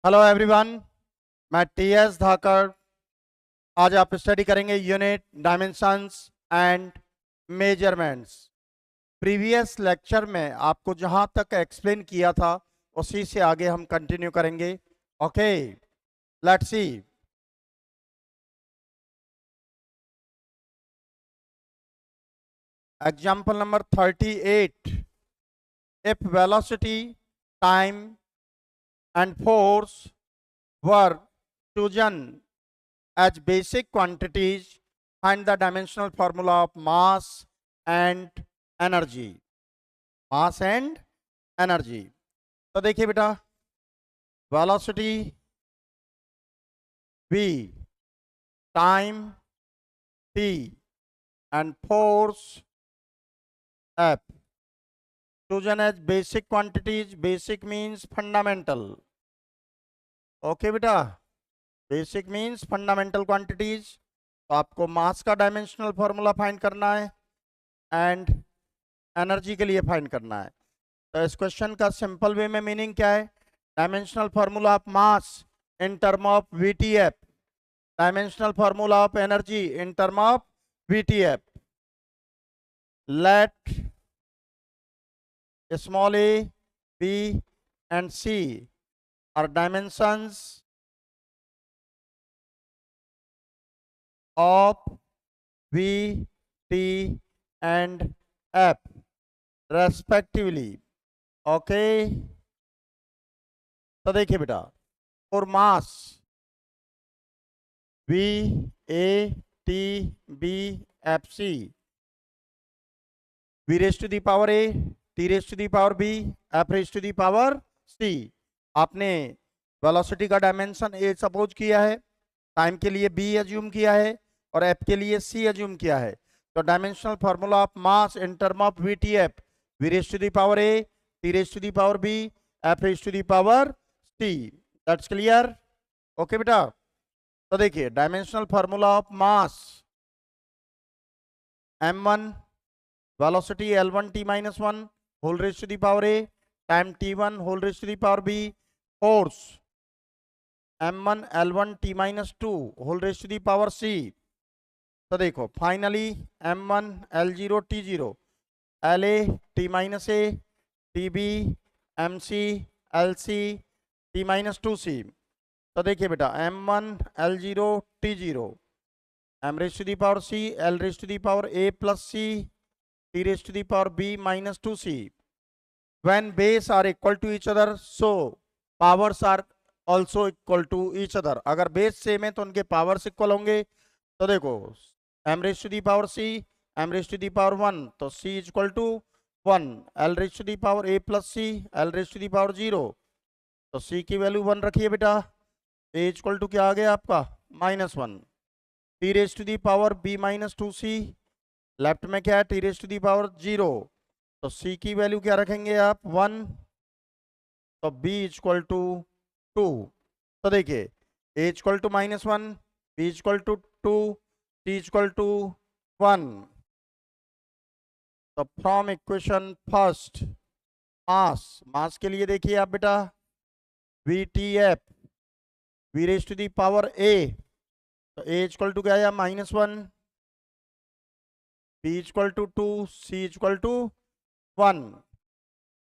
Hello everyone, मैं TS धाकर। आज आप स्टडी करेंगे unit dimensions and measurements. Previous lecture में आपको जहां तक एक्सप्लेन किया था उसी से आगे हम कंटिन्यू करेंगे। Okay, let's see. Example number 38। If velocity, time and force were chosen as basic quantities, find the dimensional formula of mass and energy. Mass and energy. तो देखिए बेटा, velocity v, time t and force f, chosen as basic quantities. Basic means fundamental. Okay बेटा, basic means fundamental quantities. तो आपको मास का dimensional formula find करना है and energy के लिए फाइंड करना है। तो इस क्वेश्चन का सिंपल वे में मीनिंग क्या है? Dimensional formula of mass in term of VTF, dimensional formula of energy in term of VTF. Let small a, B and c are dimensions of V, T and F respectively. Okay, तो देखिए बेटा, for mass V, A, T, B, F, C, V raised to the power A, T raised to the power B, F raised to the power C। आपने velocity का dimension A suppose किया है, time के लिए B assume किया है और F के लिए सी एज्यूम किया है। तो dimensional formula of mass in term of VTF, V raise to the power a, T raise to the power b, F raise to the power c. That's clear? Okay बेटा, तो देखिए dimensional formula of mass m1, velocity l1 t-1 whole raise to the power a, time t1 whole raise to the power b, force m1 l1 t-2 whole raise to the power c। तो देखो finally m1 l0 t0 la t-a tb mc lc t-2c। तो देखिए बेटा m1 l0 t0 m raise to the power c, l raise to the power a plus c, t raise to the power b minus 2c। when base are equal to each other, so powers are also equal to each other। अगर base same है तो उनके powers equal होंगे। तो देखो m raise to the power c, m raise to the power 1, तो c is equal to 1, l raise to the power a plus c, l raise to the power 0, तो c की value 1 रखिए बेटा। a is equal to क्या आ गया आपका -1, t raise to the power b minus 2c, left में क्या है t raise to the power 0, तो c की वैल्यू क्या रखेंगे आप 1, तो b इज इक्वल टू 2। तो देखिए a equal to -1, b equal to 2, t equal to 1। तो फ्रॉम इक्वेशन फर्स्ट मास के लिए देखिए आप बेटा VTF, v raise to the power a, तो a इक्वल टू क्या है -1, b equal to 2, c equal to 1।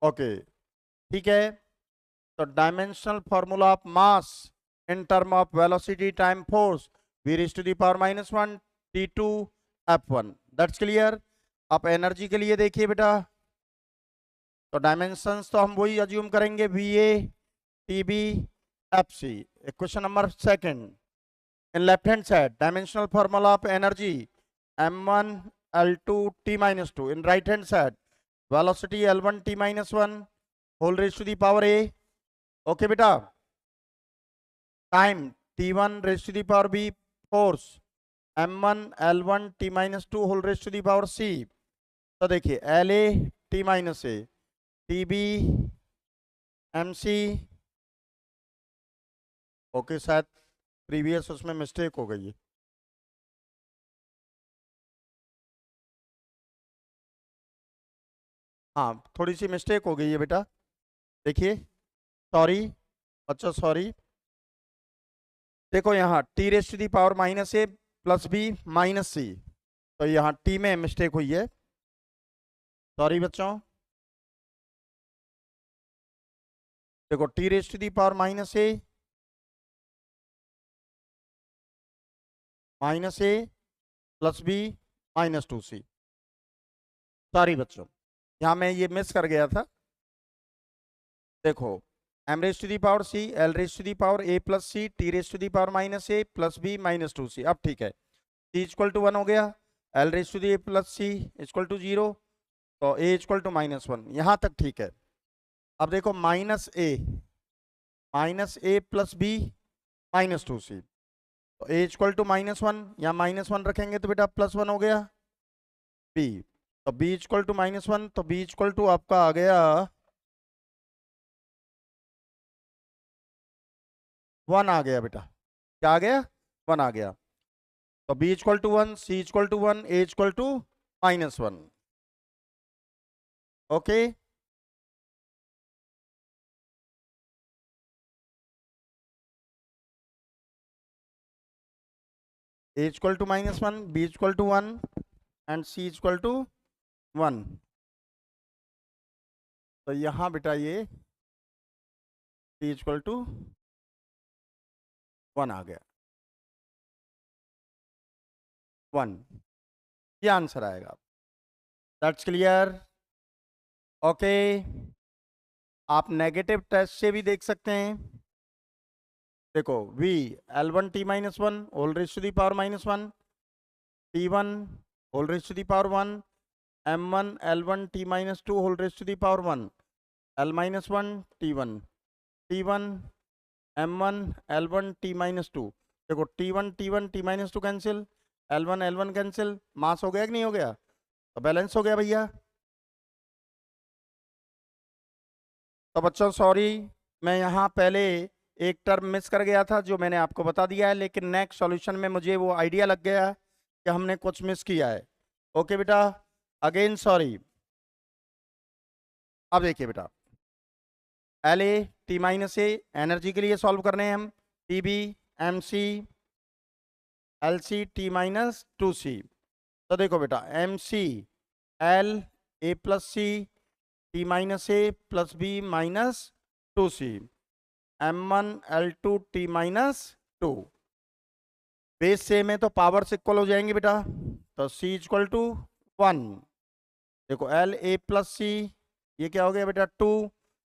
Okay ठीक है, तो dimensional formula of mass in term of velocity time force v raise to the power -1 t2 f1। That's clear. अब energy के लिए देखिए बेटा, तो डायमेंशंस तो हम वही अज्यूम करेंगे va tb fc। Question number second, in left hand side dimensional formula of energy m1 l2 t-2, in right hand side velocity l1 t-1 whole raise to the power a। Okay बेटा, time t1 raise to the power b, force m1 l1 t-2 whole raise to the power c। तो देखिए la t-a tb mc। ओके, शायद previous उसमें mistake हो गई है। हाँ, थोड़ी सी मिस्टेक हो गई है बेटा, देखिए सॉरी, अच्छा सॉरी। देखो यहाँ T raise to the power minus A plus B minus C, तो यहाँ टी में मिस्टेक हुई है, सॉरी बच्चों। देखो T raise to the power minus A plus B minus two C, sorry बच्चों, यहाँ मैं ये मिस कर गया था। देखो M raise to the power C L raise to the power A plus C T raise to the power minus A plus B minus two C, अब ठीक है। सी इक्वल टू 1 हो गया, L raise to the A plus C equal to 0, तो A equal to -1, यहाँ तक ठीक है। अब देखो minus A plus B minus two C, तो ए इक्वल टू -1, या -1 रखेंगे तो बेटा +1 हो गया बी, तो बी इक्वल टू -1, तो बी इक्वल टू आपका आ गया 1 आ गया बेटा, क्या आ गया 1 आ गया, तो B equal to 1, C equal to 1, A equal to -1, okay. A equal to -1, B equal to 1 and C equal to 1, तो यहाँ बेटा ये सी इक्वल टू 1 आ गया, 1, ये आंसर आएगा। That's clear, okay. आप नेगेटिव टेस्ट से भी देख सकते हैं। देखो v L1t-1 whole raise to the power -1, t1 whole raise to the power 1, m1 L1t-2 whole raise to the power 1, L-1 t1, t1 m1 L1 t-2। देखो t1 t1 t-2 cancel, L1 L1 cancel, मास हो गया कि नहीं हो गया, तो balance हो गया भैया। तो बच्चों सॉरी, मैं यहाँ पहले एक टर्म मिस कर गया था जो मैंने आपको बता दिया है, लेकिन नेक्स्ट सॉल्यूशन में मुझे वो आइडिया लग गया कि हमने कुछ मिस किया है। ओके बेटा, अगेन सॉरी। अब देखिए बेटा, L A T minus A energy के लिए सॉल्व करने हैं हम, T B M C L C T minus two C. तो देखो बेटा M C L A plus C T minus A plus B minus two C, M1 L2 T-2, base same है तो पावर्स इक्वल हो जाएंगे बेटा, तो C equal to 1। देखो L A प्लस सी, ये क्या हो गया बेटा 2,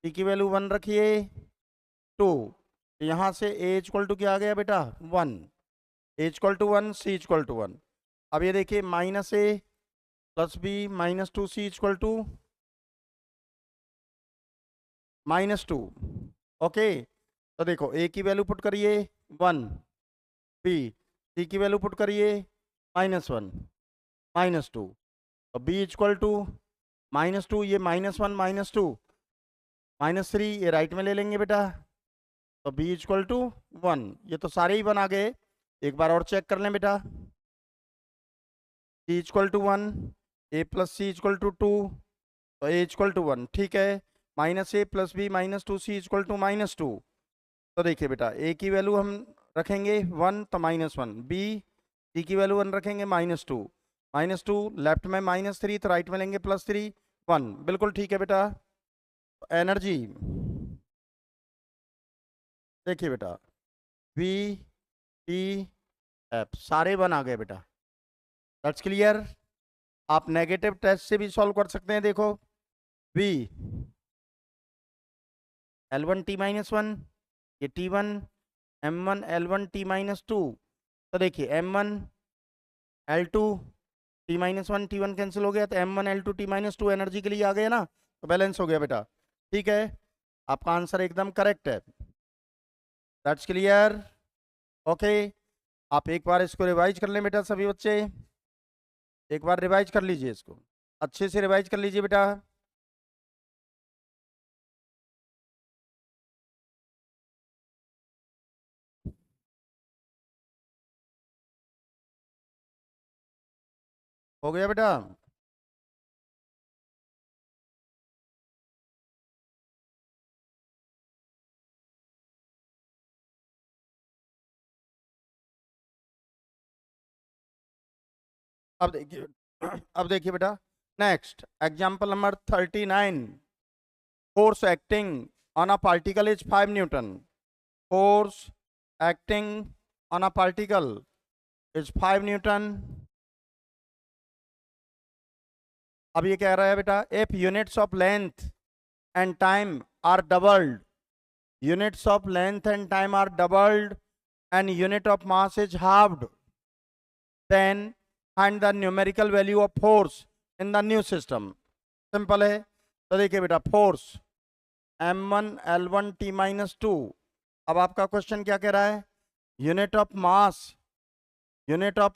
C की वैल्यू 1 रखिए 2, यहाँ से A इक्वल टू क्या आ गया बेटा 1, A equal to 1, C equal to 1। अब ये देखिए -A plus B -2 C equal to -2, okay. तो देखो A की वैल्यू पुट करिए 1, बी सी की वैल्यू पुट करिए -1 -2, तो बी इक्वल टू -2, ये -1 -2 -3, ये राइट में ले लेंगे बेटा, तो बी इक्वल टू 1, ये तो सारे ही 1 आ गए। एक बार और चेक कर लें बेटा, C equal to 1, A plus C equal to 2, तो ए इक्वल टू 1, ठीक है। -A plus B -2 C equal to -2, तो देखिए बेटा ए की वैल्यू हम रखेंगे 1, तो -1, बी सी की वैल्यू 1 रखेंगे -2 लेफ्ट में -3, तो राइट में लेंगे +3 1, बिल्कुल ठीक है बेटा। एनर्जी देखिए बेटा वी टी एफ सारे 1 आ गए बेटा, दैट्स क्लियर। आप नेगेटिव टेस्ट से भी सॉल्व कर सकते हैं। देखो वी L1t-1, ये T1 M1 L1t-2, तो देखिए M1 L2 T-1 T1 cancel हो गया, तो M1 L2 T-2 एनर्जी के लिए आ गया ना, तो बैलेंस हो गया बेटा, ठीक है। आपका आंसर एकदम करेक्ट है, दैट्स क्लियर, ओके। आप एक बार इसको रिवाइज कर लें बेटा सभी बच्चे, एक बार रिवाइज कर लीजिए, इसको अच्छे से रिवाइज कर लीजिए बेटा। हो गया बेटा, अब देखिए बेटा, next example number 39। Force acting on a particle is 5 newton. Force acting on a particle is 5 newton. अब ये कह रहा है बेटा, if units of length and time are doubled, units of length and time are doubled and unit of mass is halved, then find the numerical value of force in the new system। Simple है। तो देखिए बेटा, force m1 l1 t minus 2। अब आपका question क्या कह रहा है, unit of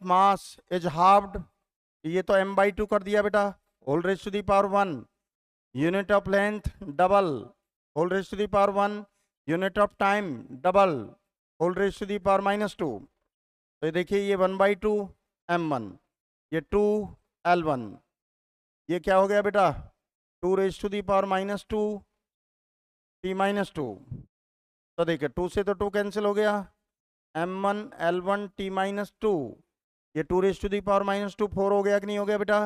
mass is halved, ये तो m/2 कर दिया बेटा, whole raise to the power 1। Unit of length double, whole raise to the power 1। Unit of time double, whole raise to the power -2। तो ये देखिए, ये 1/2 m1, ये 2 l1, ये क्या हो गया बेटा, 2 raise to the power -2 t -2। तो देखिए 2 से तो 2 कैंसिल हो गया, m1 l1 t -2, ये 2 रेज टू दी पावर -2 4 हो गया कि नहीं हो गया बेटा।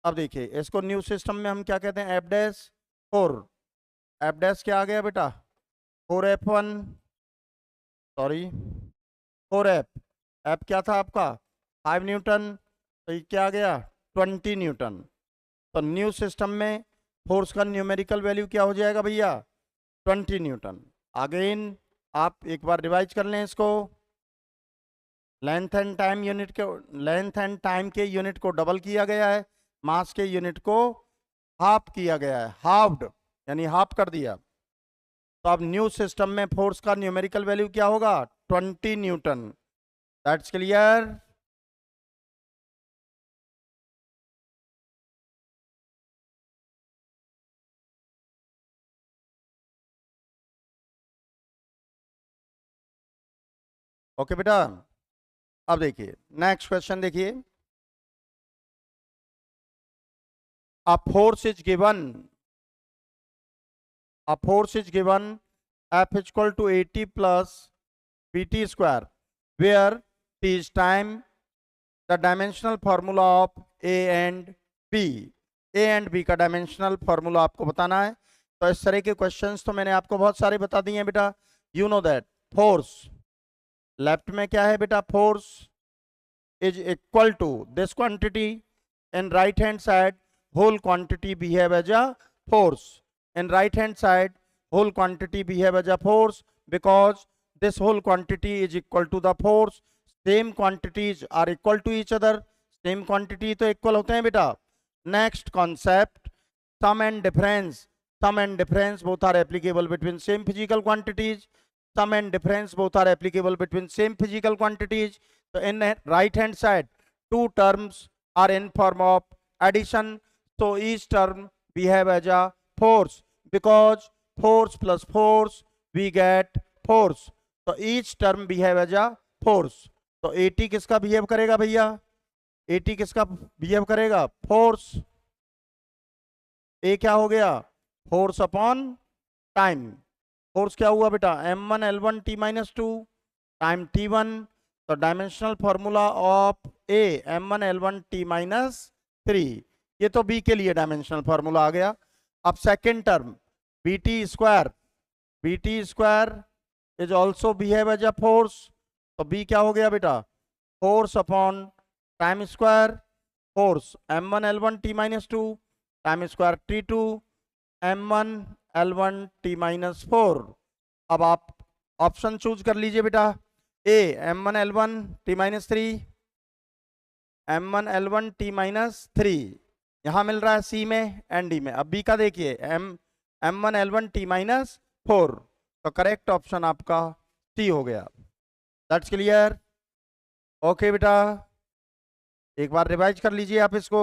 अब देखिए इसको न्यू सिस्टम में हम क्या कहते हैं, f डैश 4। f डैश क्या आ गया बेटा, 4f1, सॉरी 4f, f क्या था आपका 5 न्यूटन, तो ये क्या आ गया 20 न्यूटन। तो न्यू सिस्टम में फोर्स का न्यूमेरिकल वैल्यू क्या हो जाएगा भैया, 20 न्यूटन। अगेन आप एक बार रिवाइज कर लें इसको, लेंथ एंड टाइम के यूनिट को डबल किया गया है, मास के यूनिट को हाफ किया गया है, हाफ्ड यानी हाफ कर दिया। तो अब न्यू सिस्टम में फोर्स का न्यूमेरिकल वैल्यू क्या होगा, 20 न्यूटन। That's clear. ओके बेटा, अब देखिए नेक्स्ट क्वेश्चन देखिए, a force is given F is equal to 80 plus pt square, where t is time, the dimensional formula of a and b का dimensional formula आपको बताना है। तो इस तरह के क्वेश्चंस तो मैंने आपको बहुत सारे बता दिए हैं बेटा। You know that force left में क्या है बेटा, force is equal to this quantity, in right hand side whole quantity behave as a force, and right hand side whole quantity behave as a force, because this whole quantity is equal to the force। same quantities are equal to each other, same quantity तो equal होते हैं बेटा। next concept, sum and difference both are applicable between same physical quantities, sum and difference both are applicable between same physical quantities। so in right hand side two terms are in form of addition, so each term behave as a force, because force plus force we get force, तो each term behave as a force। तो 80 किसका behave करेगा भैया, 80 किसका behave करेगा, force. ए क्या हो गया, फोर्स अपॉन टाइम। फोर्स क्या हुआ बेटा, m1 l1 t -2 time t1। तो dimensional formula of A m1 l1 t -3, ये तो बी के लिए डायमेंशनल फॉर्मूला आ गया। अब second term BT square is also behave as a force, तो बी क्या हो गया बेटा, force upon time square, force m1 l1 t -2 time square t2 m1 l1 t -4। अब आप ऑप्शन चूज कर लीजिए बेटा, ए m1 l1 t -3, m1 l1 t -3 यहां मिल रहा है सी में एंड डी में। अब बी का देखिए m1 l1 t -4, तो करेक्ट ऑप्शन आपका सी हो गया। That's clear. ओके बेटा, एक बार रिवाइज कर लीजिए आप इसको।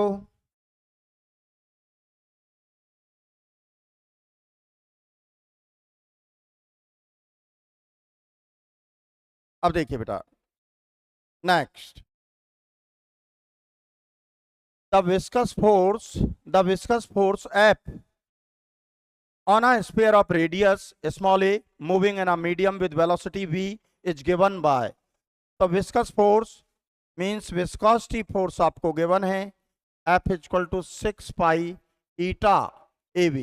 अब देखिए बेटा next, the viscous force F on a sphere of radius small a moving in a medium with velocity v is given by। तो viscous force means viscosity force आपको गिवन है F equal to 6 pi eta AB।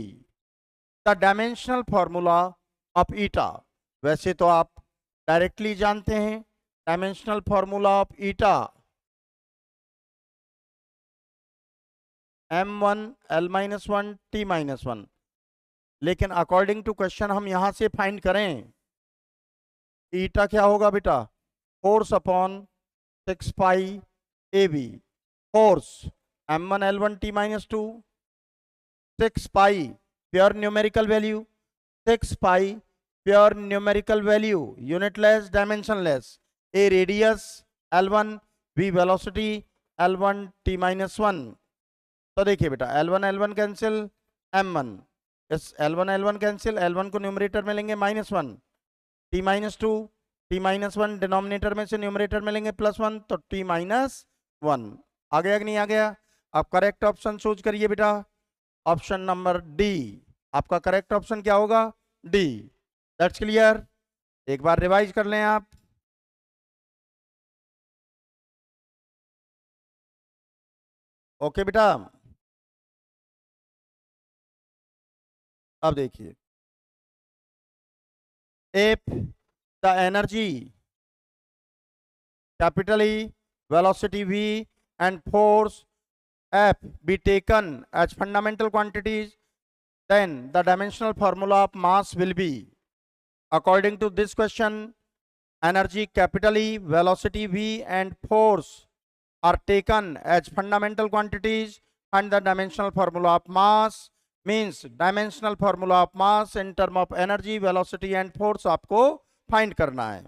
The dimensional formula of eta, वैसे तो आप directly जानते हैं dimensional formula of eta M1 L-1 T-1, लेकिन according to question हम यहां से फाइंड करें ईटा क्या होगा बेटा, force upon 6 pi AB। Force M1 L1 T-2, 6 pi pure numerical value, 6 pi pure numerical value, unitless dimensionless. A radius L1, V velocity L1 T-1। तो देखिए बेटा L1 L1 कैंसिल, M1 इस L1 L1 कैंसिल, L1 को numerator में लेंगे -1, T-2, T-1 denominator में से numerator में लेंगे +1, तो T-1 आ गया कि नहीं आ गया। आप करेक्ट ऑप्शन चूज करिए बेटा, ऑप्शन नंबर डी आपका करेक्ट ऑप्शन क्या होगा, डी। That's clear. एक बार रिवाइज कर लें आप। ओके बेटा, अब देखिए if the energy capital E, velocity V and force F be taken as fundamental quantities, then the dimensional formula of mass will be, according to this question, energy capital E, velocity V and force are taken as fundamental quantities and the dimensional formula of mass means dimensional formula of mass in term of energy, velocity and force आपको find करना है।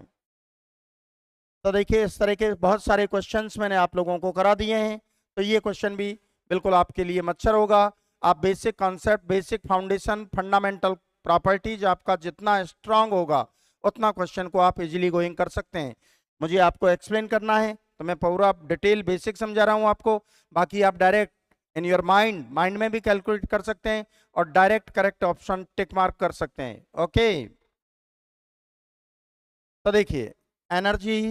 तो देखिए इस तरह के बहुत सारे क्वेश्चंस मैंने आप लोगों को करा दिए हैं, तो ये क्वेश्चन भी बिल्कुल आपके लिए मच्छर होगा। आप basic concept, basic foundation, fundamental properties आपका जितना स्ट्रांग होगा उतना क्वेश्चन को आप इजीली गोइंग कर सकते हैं। मुझे आपको एक्सप्लेन करना है तो मैं पूरा डिटेल बेसिक समझा रहा हूँ आपको, बाकी आप डायरेक्ट इन योर माइंड में भी कैलकुलेट कर सकते हैं और direct correct option tick mark कर सकते हैं। ओके, तो देखिए energy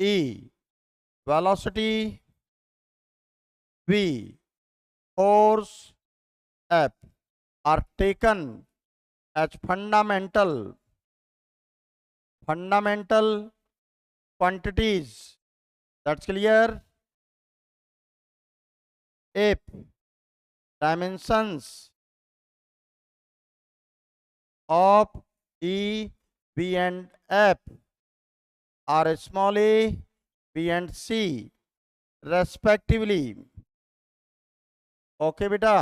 E, velocity V, force F are taken as fundamental quantities. That's clear. If dimensions of E, V and F are small a, B and C respectively. Okay बेटा,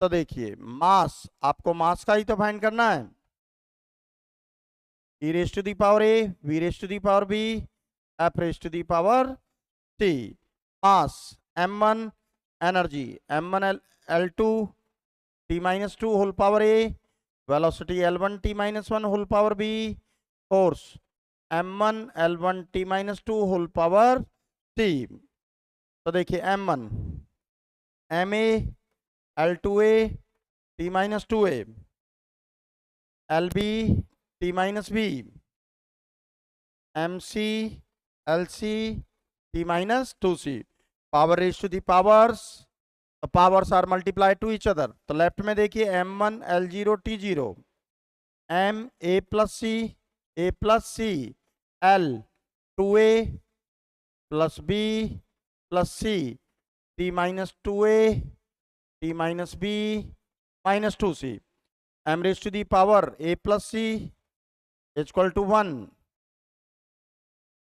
तो देखिए मास, आपको मास का ही तो फाइंड करना है। E raised to the power A, V raised to the power B, F raised to the power C. Mass M1, energy M1 L2 T-2 whole power A, velocity L1 T-1 whole power B, force M1 L1 T-2 whole power C। तो देखिए M1 MA L2A T-2A, LB T-B, MC LC T-2C। Power raise to the powers, powers are multiply to each other. तो left में देखिए M1 L0 T0, M A plus C L 2A plus B plus C T-2A T-B -2C। M raised to the power A plus C is equal to 1,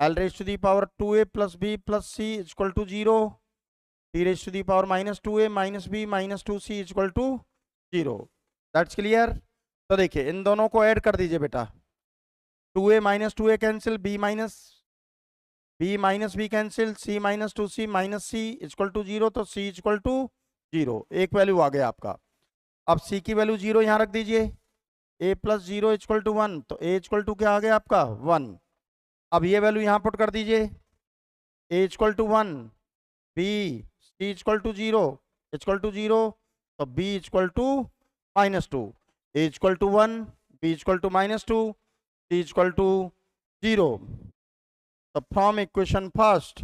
L raised to the power 2A plus B plus C is equal to 0, T raised to the power -2A minus B minus 2C is equal to 0। That's clear. तो देखिए इन दोनों को add कर दीजिए बेटा, 2A minus 2A cancel, B minus B cancel, C minus 2C minus C is equal to 0, तो C is equal to 0, एक value आ गया आपका। अब C की वैल्यू 0 यहां रख दीजिए, A plus 0 is equal to 1, तो A इक्वल टू क्या आ गया आपका 1। अब ये वैल्यू यहां पुट कर दीजिए, A equal to 1, B C equal to 0 तो B equal to -2, A equal to 1, B equal to -2, C equal to 0। तो from equation first,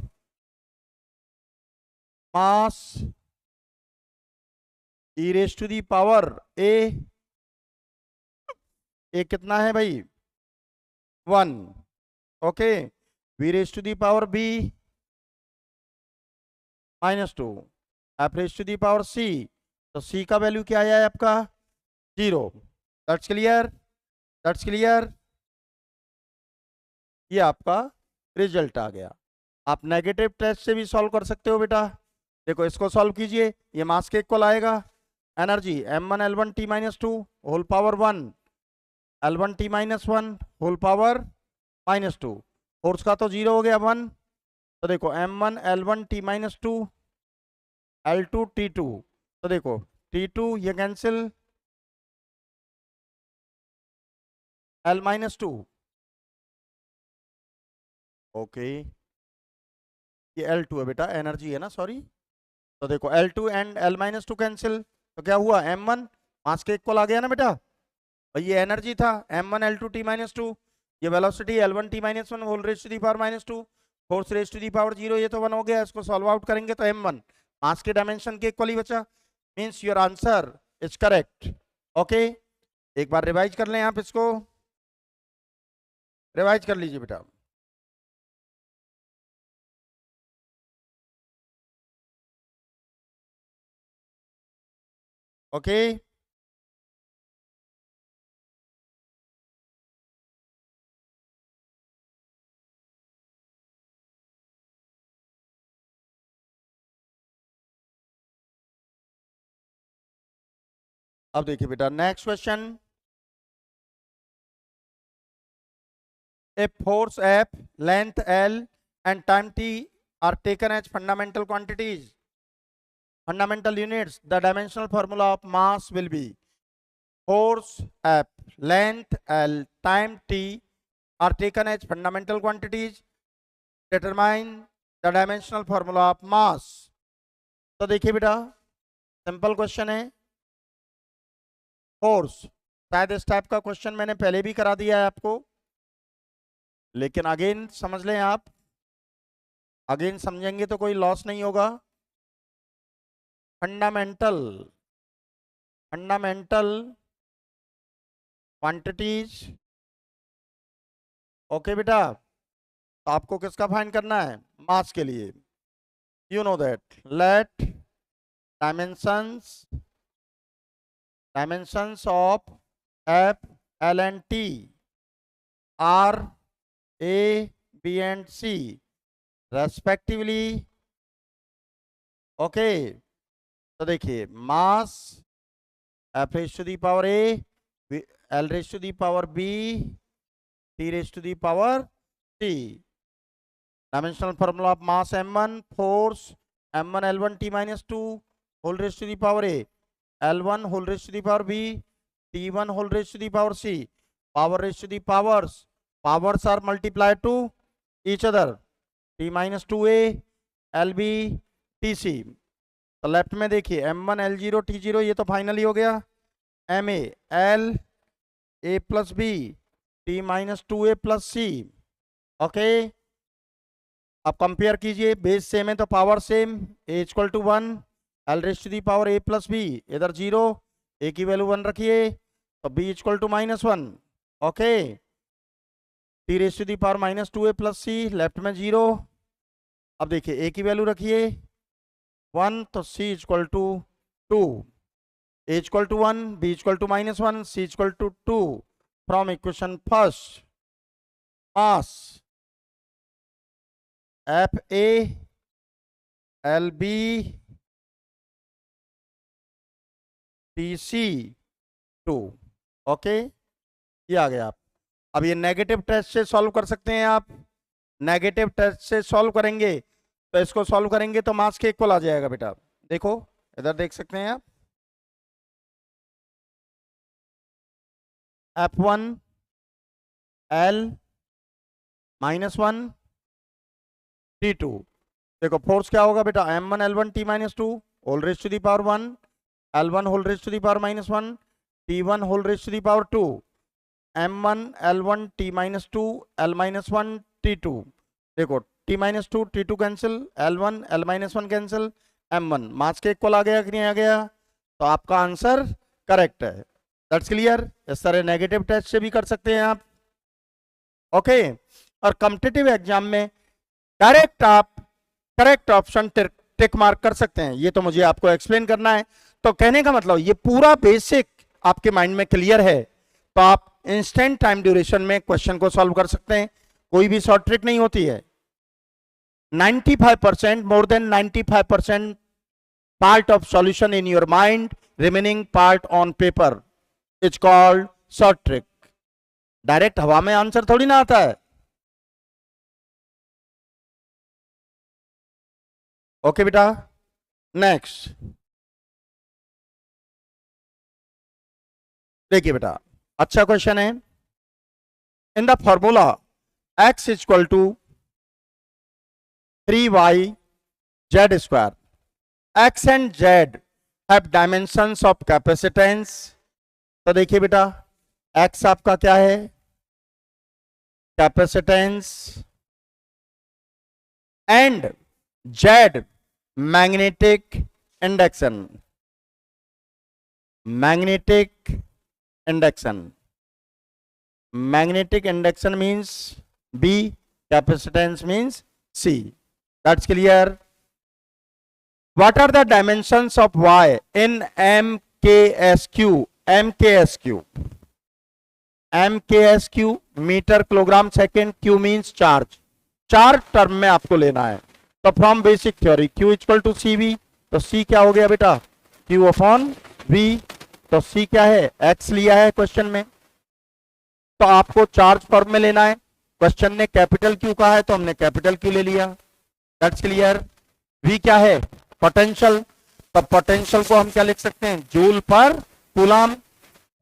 mass E raise to the power A कितना है भाई 1, okay, V raise to the power B -2, F raise to the power C, तो C का value क्या आया है आपका 0। That's clear, that's clear. ये आपका रिजल्ट आ गया। आप नेगेटिव टेस्ट से भी सॉल्व कर सकते हो बेटा। देखो इसको सॉल्व कीजिए, ये मास के इक्वल आएगा। Energy m1 L1 T-2 whole power 1 L1 T-1 whole power -2, force का तो 0 हो गया 1, तो देखो m1 L1 T-2 L2 T2, तो देखो T2 ये कैंसिल, L-2, ओके, ये L2 है बेटा, एनर्जी है ना, सॉरी। तो देखो L2 एंड L-2 कैंसिल, तो क्या हुआ m1 मास के इक्वल आ गया ना बेटा, और ये एनर्जी था m1 L2 T-2, ये velocity L1 T-1 whole raise to the power -2, force raise to the power 0, ये तो 1 हो गया। इसको सॉल्व आउट करेंगे तो m1 मास के डायमेंशन के इक्वल ही बचा, means your answer is correct. Okay, एक बार रिवाइज कर लें, आप इसको रिवाइज कर लीजिए बेटा। ओके, अब देखिए बेटा next question. If force F, length L and time T are taken as fundamental quantities, fundamental units, the dimensional formula of mass will be force F, length L, time T are taken as fundamental quantities, determine the dimensional formula of mass। तो देखिए बेटा simple question है, force, शायद इस type का question मैंने पहले भी करा दिया है आपको, लेकिन अगेन समझ लें आप, अगेन समझेंगे तो कोई लॉस नहीं होगा। फंडामेंटल, फंडामेंटल क्वांटिटीज, ओके बेटा, तो आपको किसका फाइंड करना है, मास के लिए। You know that, let dimensions, dimensions of F L and T are A B and C respectively. Okay, तो देखिए mass F raise to the power A, L raise to the power B, T raise to the power C. Dimensional formula of mass m1, force m1 L1 T-2 whole raise to the power A, L1 whole raise to the power B, T1 whole raise to the power C, power raise to the powers, powers are multiplied to each other, T-2a LB TC। तो left में देखिए m1 L0 T0, ये तो finally हो गया, MA L A plus B T-2a plus C. Okay, अब compare कीजिए, base same है तो power same, A equal to 1, L raise to the power A plus B, इधर 0, A की वैल्यू 1 रखिए, तो B equal to -1। Okay, T raise to the power -2a plus C, left में 0। अब देखिए a की वैल्यू रखिए 1, तो c equal to 2, a equal to 1, b equal to -1, c equal to 2। From equation first, mass F A L B T C 2। Okay, ये आ गया। आप अब ये नेगेटिव टेस्ट से सॉल्व कर सकते हैं, आप नेगेटिव टेस्ट से सॉल्व करेंगे तो इसको सॉल्व करेंगे तो मास के इक्वल आ जाएगा बेटा। देखो इधर देख सकते हैं आप, F1 L -1 T2, देखो फोर्स क्या होगा बेटा, M1 L1 T-2 whole raise to the power 1, L1 whole raise to the power -1, T1 whole raise to the power 2, M1 L1 T-2 L -1 T2, देखो T-2 T2 cancel, L1 L-1 cancel, M1 मास के equal आ गया कि नहीं आ गया? तो आपका answer correct है। That's clear. इस तरह नेगेटिव टेस्ट से भी कर सकते हैं आप। ओके और कॉम्पिटिटिव एग्जाम में डायरेक्ट आप करेक्ट ऑप्शन टिक मार्क कर सकते हैं। ये तो मुझे आपको एक्सप्लेन करना है। तो कहने का मतलब ये पूरा बेसिक आपके माइंड में क्लियर है, तो आप इंस्टेंट टाइम ड्यूरेशन में क्वेश्चन को सॉल्व कर सकते हैं। कोई भी शॉर्ट ट्रिक नहीं होती है। 95%, more than 95% part of solution in your mind, remaining part on paper, it's called short trick. Direct हवा में आंसर थोड़ी ना आता है। ओके बेटा, नेक्स्ट देखिए बेटा, अच्छा क्वेश्चन है। In the formula x equal to 3y z square, x and z have dimensions of capacitance. तो देखिए बेटा, x आपका क्या है? Capacitance, and z magnetic induction. Magnetic induction, magnetic induction means B, capacitance means C. That's clear. What are the dimensions of Y in MKSQ? MKSQ, MKSQ metre kilogram second, Q means charge. चार term में आपको लेना है। तो from basic theory Q equal to CV, तो C क्या हो गया बेटा? Q upon V। तो C क्या है? X लिया है क्वेश्चन में, तो आपको चार्ज फॉर्म में लेना है। क्वेश्चन ने कैपिटल क्यू कहा है तो हमने कैपिटल क्यू ले लिया। That's clear. वी क्या है? पोटेंशियल। तो पोटेंशियल को हम क्या लिख सकते हैं? जूल पर कूलाम।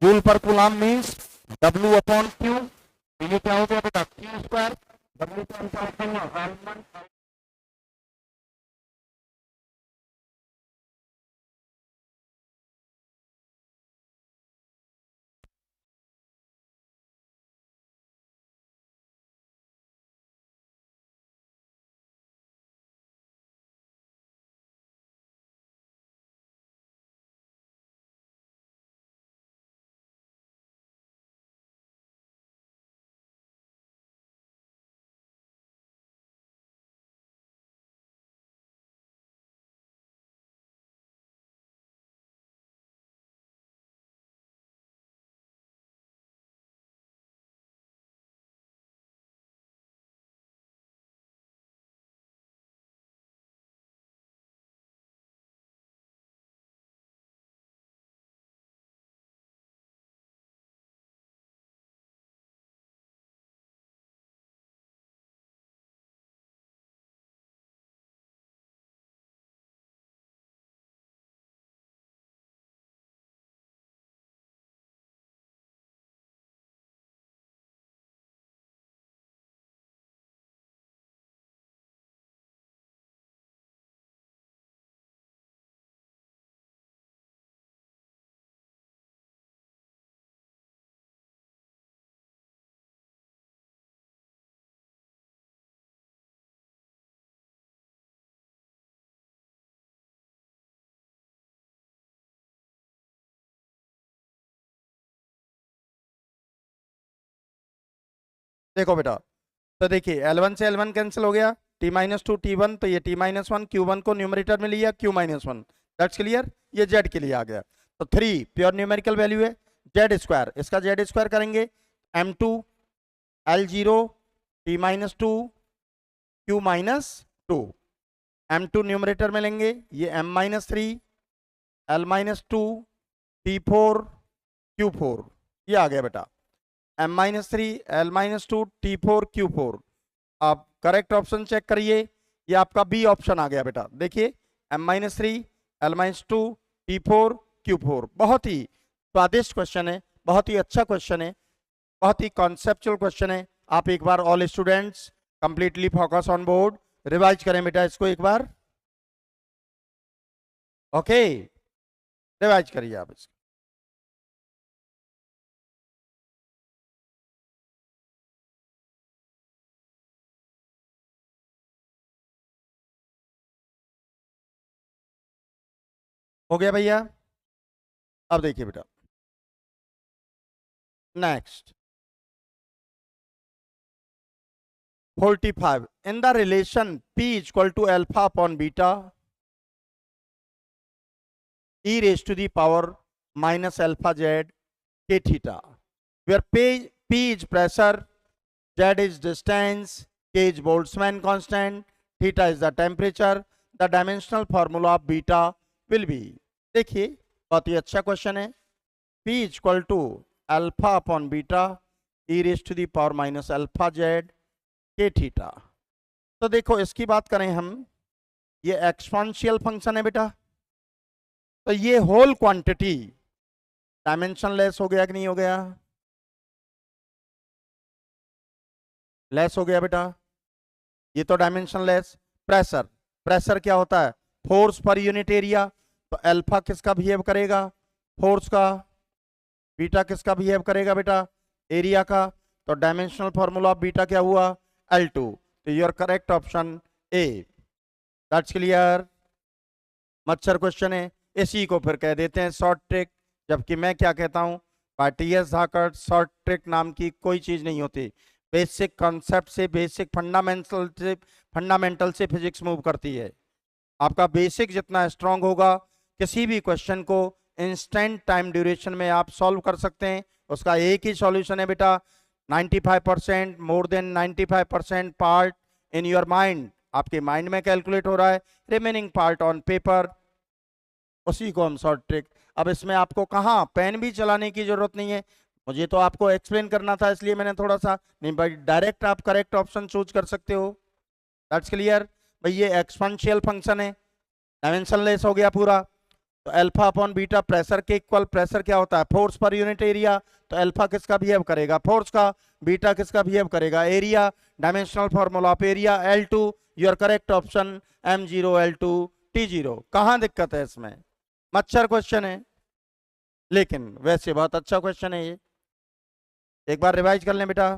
जूल पर coulomb means W upon Q. ये क्या हो गया बेटा? Q square. डब्ल्यू को हम क्या लिखेंगे? देखो बेटा, तो देखिए L1 से L1 कैंसिल हो गया, T-2 T1, तो ये T-1 Q1 को न्यूमरेटर में लिया, Q-1। That's clear. ये Z के लिए आ गया। तो 3 प्योर न्यूमेरिकल वैल्यू है। Z स्क्वायर, इसका Z स्क्वायर करेंगे M2 L0 T-2 Q-2। M2 numerator में लेंगे, ये M-3 L-2 T4 Q4। ये आ गया बेटा M-3 L-2 T4 Q4। आप करेक्ट ऑप्शन चेक करिए, ये आपका बी ऑप्शन आ गया बेटा। देखिए M-3 L-2 T4 Q4। बहुत ही स्वादिष्ट क्वेश्चन है, बहुत ही अच्छा क्वेश्चन है, बहुत ही कॉन्सेप्चुअल क्वेश्चन है। आप एक बार all students completely focus on board revise करें बेटा इसको एक बार। ओके, रिवाइज करिए आप इसको। हो गया भैया। अब देखिए बेटा, next 45 in the relation p equal to alpha upon beta e raised to the power minus alpha z k theta, where p is pressure, z is distance, k is Boltzmann constant, theta is the temperature, the dimensional formula of beta will be। देखिए बहुत ही अच्छा question है। p equal to alpha upon beta e raise to the power minus alpha Z के theta. तो देखो इसकी बात करें हम, ये एक्सपोनेंशियल फंक्शन है बेटा, तो ये होल क्वांटिटी डायमेंशन लेस हो गया कि नहीं हो गया? लेस हो गया बेटा, ये तो डायमेंशन लेस। प्रेशर, प्रेशर क्या होता है? Force per unit area. तो अल्फा किसका बिहेव करेगा? फोर्स का। बीटा किसका बिहेव करेगा बेटा? एरिया का। तो डायमेंशनल फॉर्मूला ऑफ बीटा क्या हुआ? L2। तो your correct option A. That's clear. मच्छर क्वेश्चन है, इसी को फिर कह देते हैं शॉर्ट ट्रिक, जबकि मैं क्या कहता हूं, टी.एस. धाकड़, शॉर्ट ट्रिक नाम की कोई चीज नहीं होती। बेसिक कॉन्सेप्ट से, बेसिक फंडामेंटल से फिजिक्स मूव करती है। आपका बेसिक जितना स्ट्रांग होगा, किसी भी क्वेश्चन को इंस्टेंट टाइम ड्यूरेशन में आप सॉल्व कर सकते हैं। उसका एक ही सॉल्यूशन है बेटा, 95%, more than 95% part in your mind, आपके माइंड में कैलकुलेट हो रहा है, रिमेनिंग पार्ट ऑन पेपर, उसी को हम शॉर्ट ट्रिक। अब इसमें आपको कहाँ पेन भी चलाने की जरूरत नहीं है, मुझे तो आपको एक्सप्लेन करना था, इसलिए मैंने थोड़ा सा, नहीं भाई डायरेक्ट आप करेक्ट ऑप्शन चूज कर सकते हो। दैट्स क्लियर भाई। ये एक्सपोनेंशियल फंक्शन है, डायमेंशनलेस हो गया पूरा। तो अल्फा अपॉन बीटा प्रेशर के इक्वल, प्रेशर क्या होता है? Force per unit area. तो अल्फा किसका बिहेव करेगा? फोर्स का। बीटा किसका बिहेव करेगा? Area. Dimensional formula of area L2। Your correct option M0 L2 T0। कहां दिक्कत है इसमें? मच्छर क्वेश्चन है, लेकिन वैसे बहुत अच्छा क्वेश्चन है ये, एक बार रिवाइज कर लें बेटा।